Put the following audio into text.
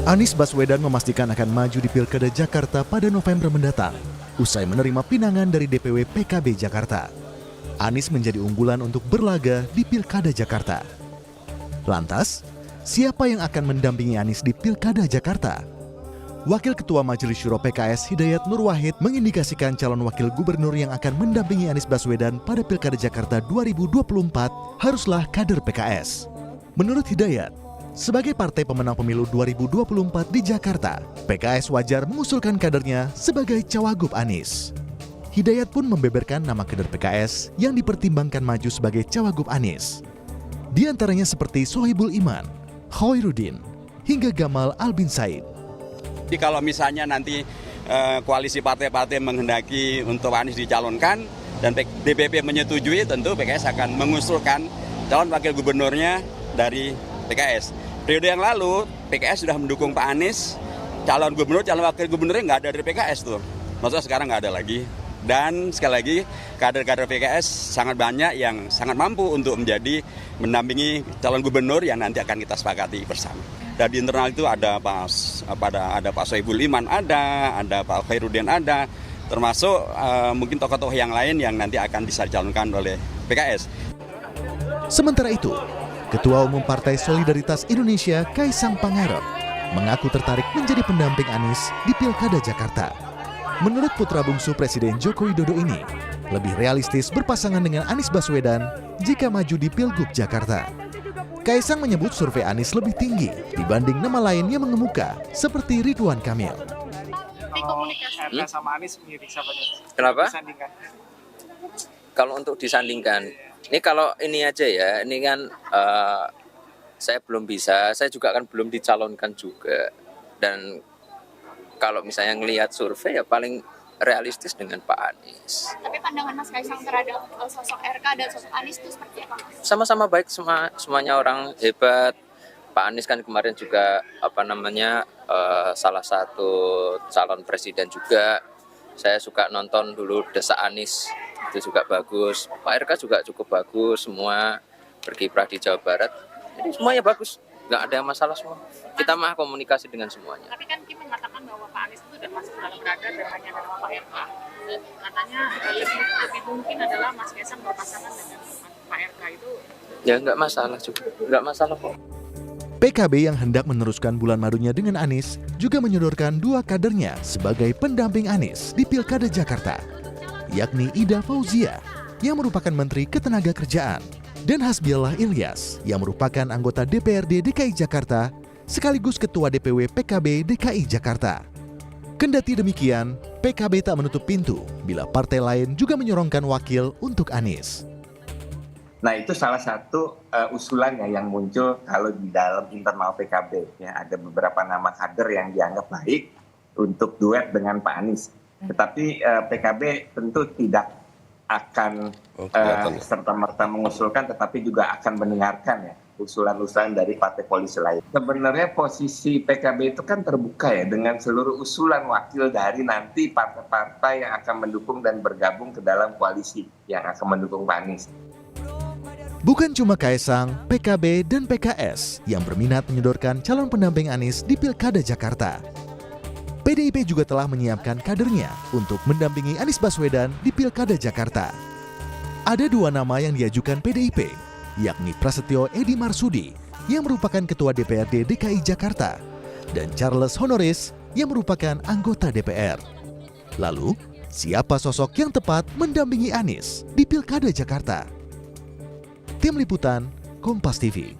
Anies Baswedan memastikan akan maju di Pilkada Jakarta pada November mendatang, usai menerima pinangan dari DPW PKB Jakarta. Anies menjadi unggulan untuk berlaga di Pilkada Jakarta. Lantas, siapa yang akan mendampingi Anies di Pilkada Jakarta? Wakil Ketua Majelis Syuro PKS Hidayat Nur Wahid mengindikasikan calon wakil gubernur yang akan mendampingi Anies Baswedan pada Pilkada Jakarta 2024 haruslah kader PKS. Menurut Hidayat, sebagai partai pemenang pemilu 2024 di Jakarta, PKS wajar mengusulkan kadernya sebagai cawagup Anies. Hidayat pun membeberkan nama kader PKS yang dipertimbangkan maju sebagai cawagup Anies. Di antaranya seperti Sohibul Iman, Khoirudin, hingga Gamal Albin Said. Jadi kalau misalnya nanti koalisi partai-partai menghendaki untuk Anies dicalonkan dan DPP menyetujui, tentu PKS akan mengusulkan calon wakil gubernurnya dari PKS. Periode yang lalu PKS sudah mendukung Pak Anies, calon gubernur, calon wakil gubernurnya nggak ada dari PKS tuh. Maksudnya sekarang nggak ada lagi. Dan sekali lagi kader-kader PKS sangat banyak yang sangat mampu untuk mendampingi calon gubernur yang nanti akan kita sepakati bersama. Dan di internal itu ada Pak Sohibul Iman, ada Pak Khoirudin, ada, termasuk mungkin tokoh-tokoh yang lain yang nanti akan bisa dicalonkan oleh PKS. Sementara itu, Ketua Umum Partai Solidaritas Indonesia Kaisang Pangarep mengaku tertarik menjadi pendamping Anies di Pilkada Jakarta. Menurut putra bungsu Presiden Joko Widodo ini, lebih realistis berpasangan dengan Anies Baswedan jika maju di Pilgub Jakarta. Kaisang menyebut survei Anies lebih tinggi dibanding nama lain yang mengemuka seperti Ridwan Kamil. Sama Anies menjadi siapa? Kenapa? Kalau untuk disandingkan, ini kalau ini aja ya, ini kan saya belum bisa, saya juga kan belum dicalonkan juga. Dan kalau misalnya ngelihat survei ya paling realistis dengan Pak Anies. Tapi pandangan Mas Kaisang terhadap sosok RK dan sosok Anies itu seperti apa? Sama-sama baik, semuanya orang hebat. Pak Anies kan kemarin juga salah satu calon presiden juga. Saya suka nonton dulu Desa Anies, itu juga bagus. Pak RK juga cukup bagus, semua berkiprah di Jawa Barat. Jadi semuanya bagus, nggak ada masalah semua. Kita mah komunikasi dengan semuanya. Tapi kan Kim mengatakan bahwa Pak Anies itu sudah masuk dalam radar dan hanya nama Pak RK. Dan katanya lebih mungkin adalah Mas Kaisang berpasangan dengan Pak RK itu. Ya nggak masalah juga, nggak masalah kok. PKB yang hendak meneruskan bulan madunya dengan Anies juga menyodorkan dua kadernya sebagai pendamping Anies di Pilkada Jakarta, yakni Ida Fauzia yang merupakan Menteri Ketenagakerjaan dan Hasbiallah Ilyas yang merupakan anggota DPRD DKI Jakarta sekaligus Ketua DPW PKB DKI Jakarta. Kendati demikian, PKB tak menutup pintu bila partai lain juga menyorongkan wakil untuk Anies. Nah, itu salah satu usulannya yang muncul kalau di dalam internal PKB. Ya, ada beberapa nama kader yang dianggap baik untuk duet dengan Pak Anies. Tetapi PKB tentu tidak akan serta-merta mengusulkan, tetapi juga akan mendengarkan ya usulan-usulan dari partai koalisi lain. Sebenarnya posisi PKB itu kan terbuka ya dengan seluruh usulan wakil dari nanti partai-partai yang akan mendukung dan bergabung ke dalam koalisi yang akan mendukung Pak Anies. Bukan cuma Kaisang, PKB, dan PKS yang berminat menyodorkan calon pendamping Anies di Pilkada Jakarta. PDIP juga telah menyiapkan kadernya untuk mendampingi Anies Baswedan di Pilkada Jakarta. Ada dua nama yang diajukan PDIP, yakni Prasetyo Edi Marsudi yang merupakan Ketua DPRD DKI Jakarta dan Charles Honoris yang merupakan anggota DPR. Lalu, siapa sosok yang tepat mendampingi Anies di Pilkada Jakarta? Tim Liputan, Kompas TV.